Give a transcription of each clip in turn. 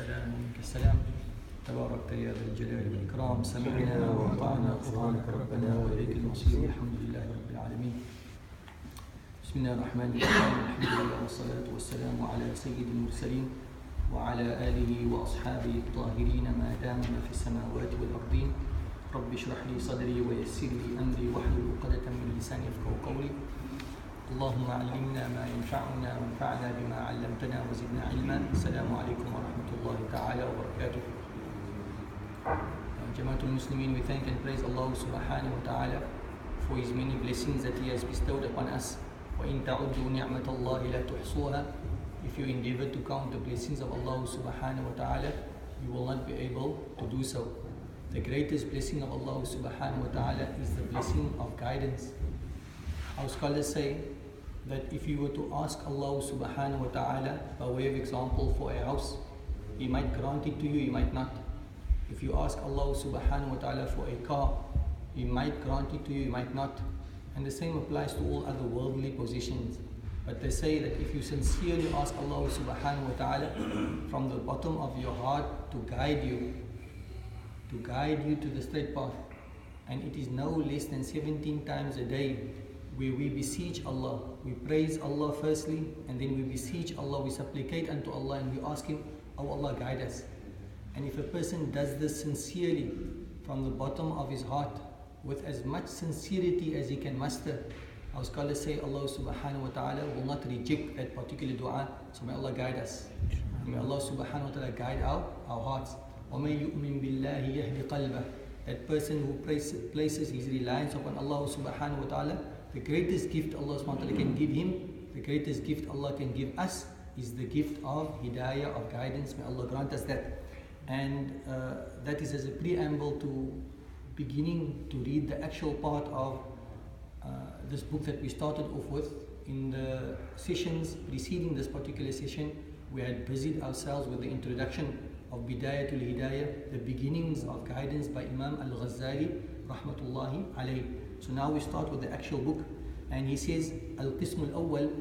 السلام ومنك السلام تباركت يا ذا الجلال والإكرام سمعنا وأطعنا غفرانك ربنا وإليك المصير الحمد لله رب العالمين. بسم الله الرحمن الرحيم الحمد لله والصلاة والسلام على سيد المرسلين وعلى آله وأصحابه الطاهرين ما دامنا في السماوات والأرضين. رب اشرح لي صدري ويسر لي أمري واحلل عقدة من لساني يفقهوا قولي. اللهم علمنا ما ينفعنا وانفعنا بما علمتنا وزدنا علما. السلام عليكم ورحمة الله تعالى وبركاته. Jamaatul Muslimin, we thank and praise Allah subhanahu wa ta'ala for His many blessings that He has bestowed upon us. وَإِن تَعُدُّوا نِعْمَةَ اللَّهِ لَا تُحْصُوهَا. If you endeavor to count the blessings of Allah subhanahu wa ta'ala, you will not be able to do so. The greatest blessing of Allah subhanahu wa ta'ala is the blessing of guidance. Our scholars say that if you were to ask Allah subhanahu wa ta'ala by way of example for a house, He might grant it to you, He might not. If you ask Allah subhanahu wa ta'ala for a car, He might grant it to you, He might not. And the same applies to all other worldly possessions. But they say that if you sincerely ask Allah subhanahu wa ta'ala from the bottom of your heart to guide you to the straight path, and it is no less than 17 times a day where we beseech Allah, we praise Allah firstly, and then we beseech Allah, we supplicate unto Allah, and we ask Him, oh Allah, guide us. And if a person does this sincerely from the bottom of his heart, with as much sincerity as he can muster, our scholars say Allah subhanahu wa ta'ala will not reject that particular dua. So may Allah guide us. May Allah subhanahu wa ta'ala guide our hearts. وَمَن يُؤْمِن بِاللَّهِ يَهْدِ قَلْبَهُ. That person who places his reliance upon Allah subhanahu wa ta'ala, the greatest gift Allah subhanahu wa ta'ala can give him, the greatest gift Allah can give us, is the gift of hidayah, of guidance. May Allah grant us that. And that is as a preamble to beginning to read the actual part of this book that we started off with. In the sessions preceding this particular session, we had busied ourselves with the introduction of Bidayatul Hidayah, the beginnings of guidance by Imam Al-Ghazali rahmatullahi alayhi. So now we start with the actual book, and he says Al-Qism Al-Awwal,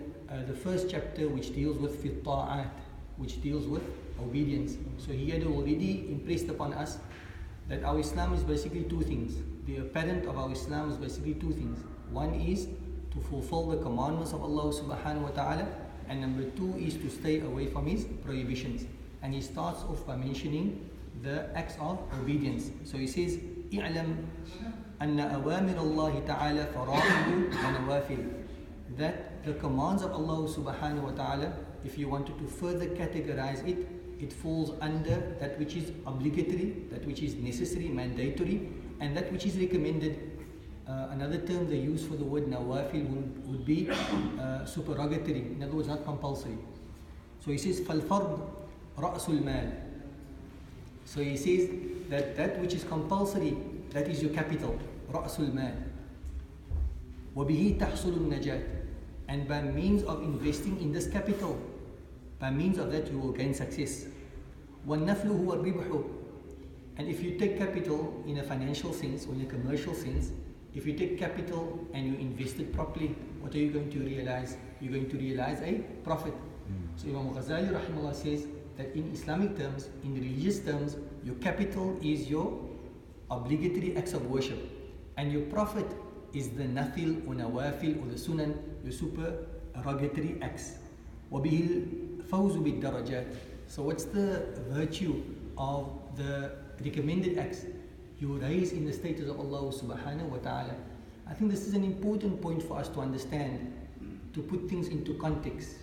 the first chapter, which deals with Fi Ta'at, which deals with obedience. So he had already impressed upon us that our Islam is basically two things. The apparent of our Islam is basically two things. One is to fulfill the commandments of Allah subhanahu wa ta'ala, and number two is to stay away from His prohibitions. And he starts off by mentioning the acts of obedience. So he says, اعلم أن أوامر الله تعالى فرائض ونوافل. That the commands of Allah subhanahu wa ta'ala, if you wanted to further categorize it, it falls under that which is obligatory, that which is necessary, mandatory, and that which is recommended. Another term they use for the word nawafil would be supererogatory, in other words, not compulsory. So he says, فَالْفَرْض رَأْسُ الْمَالِ. So he says that which is compulsory, that is your capital, رَأْسُ الْمَالِ. وَبِهِ تَحْصُلُ النَّجَاةِ. And by means of investing in this capital, by means of that you will gain success. وَالنَّفْلُ هُوَ الرِّبْحُ. And if you take capital in a financial sense or in a commercial sense, if you take capital and you invest it properly, what are you going to realize? You're going to realize a profit. So Imam Ghazali rahimahullah says that in Islamic terms, in religious terms, your capital is your obligatory acts of worship, and your profit is the nafil or nawafil or the sunan, your supererogatory acts. وَبِهِ الْفَوْزُ بِالدَّرَجَاتِ. So what's the virtue of the recommended acts? You rise in the status of Allah subhanahu wa ta'ala. I think this is an important point for us to understand, to put things into context.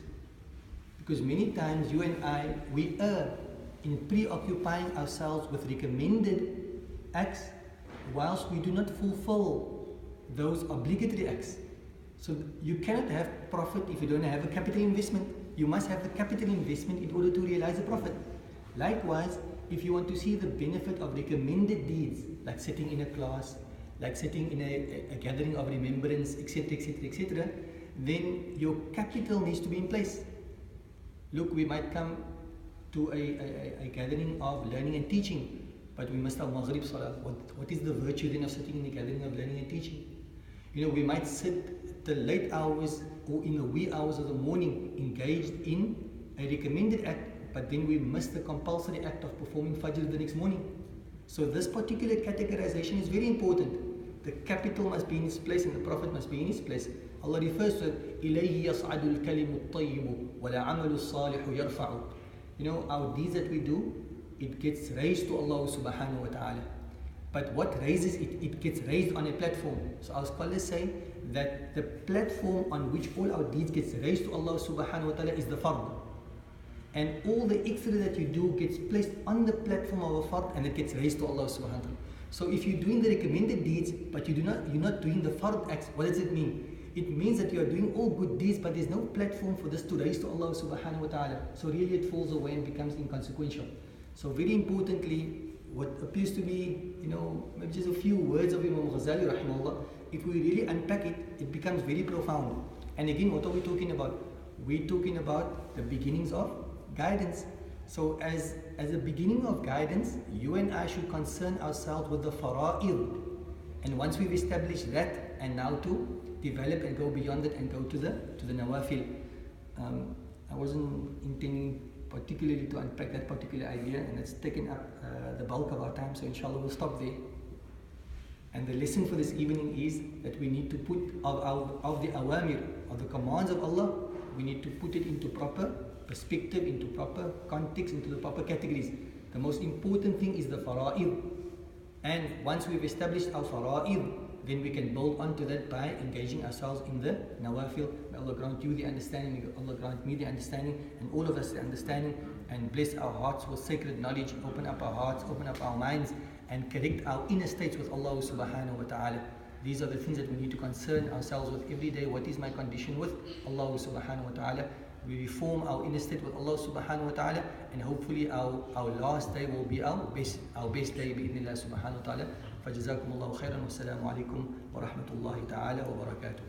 Because many times you and I, we err in preoccupying ourselves with recommended acts whilst we do not fulfill those obligatory acts. So you cannot have profit if you don't have a capital investment. You must have the capital investment in order to realize the profit. Likewise, if you want to see the benefit of recommended deeds, like sitting in a class, like sitting in a gathering of remembrance, etc., etc., etc., then your capital needs to be in place. Look, we might come to a gathering of learning and teaching, but we must have Maghrib Salah. What is the virtue then of sitting in a gathering of learning and teaching? You know, we might sit the late hours or in the wee hours of the morning engaged in a recommended act, but then we miss the compulsory act of performing Fajr the next morning. So this particular categorization is very important. The capital must be in its place and the Prophet must be in its place. Allah refers to it, إِلَيْهِ يَصْعَدُ الْكَلِمُ الطَّيِّبُ وَالْعَمَلُ الصَّالِحُ يَرْفَعُ. Our deeds that we do, it gets raised to Allah subhanahu wa ta'ala. But what raises it? It gets raised on a platform. So our scholars say that the platform on which all our deeds gets raised to Allah subhanahu wa ta'ala is the fard. And all the extra that you do gets placed on the platform of a fard and it gets raised to Allah subhanahu wa ta'ala. So if you're doing the recommended deeds, but you're not doing the fard acts, what does it mean? It means that you are doing all good deeds, but there's no platform for this to raise to Allah subhanahu wa ta'ala. So really it falls away and becomes inconsequential. So very importantly, what appears to be, maybe just a few words of Imam Ghazali rahimahullah, if we really unpack it, it becomes very profound. And again, what are we talking about? We're talking about the beginnings of guidance. So as a beginning of guidance, you and I should concern ourselves with the fara'id. And once we've established that, and now to develop and go beyond it and go to the nawafil. I wasn't intending particularly to unpack that particular idea, and it's taken up the bulk of our time, so inshallah we'll stop there. And the lesson for this evening is that we need to put of the awamir, of the commands of Allah, we need to put it into proper perspective, into proper context, into the proper categories. The most important thing is the fara'id. And once we've established our fara'id, then we can build onto that by engaging ourselves in the nawafil. May Allah grant you the understanding, may Allah grant me the understanding, and all of us the understanding, and bless our hearts with sacred knowledge, open up our hearts, open up our minds, and correct our inner states with Allah subhanahu wa ta'ala. These are the things that we need to concern ourselves with every day. What is my condition with Allah subhanahu wa ta'ala? We reform our inner state with Allah subhanahu wa ta'ala, and hopefully our last day will be our best day bi'idhnillah subhanahu wa ta'ala. فجزاكم الله خيرا والسلام عليكم ورحمة الله تعالى وبركاته.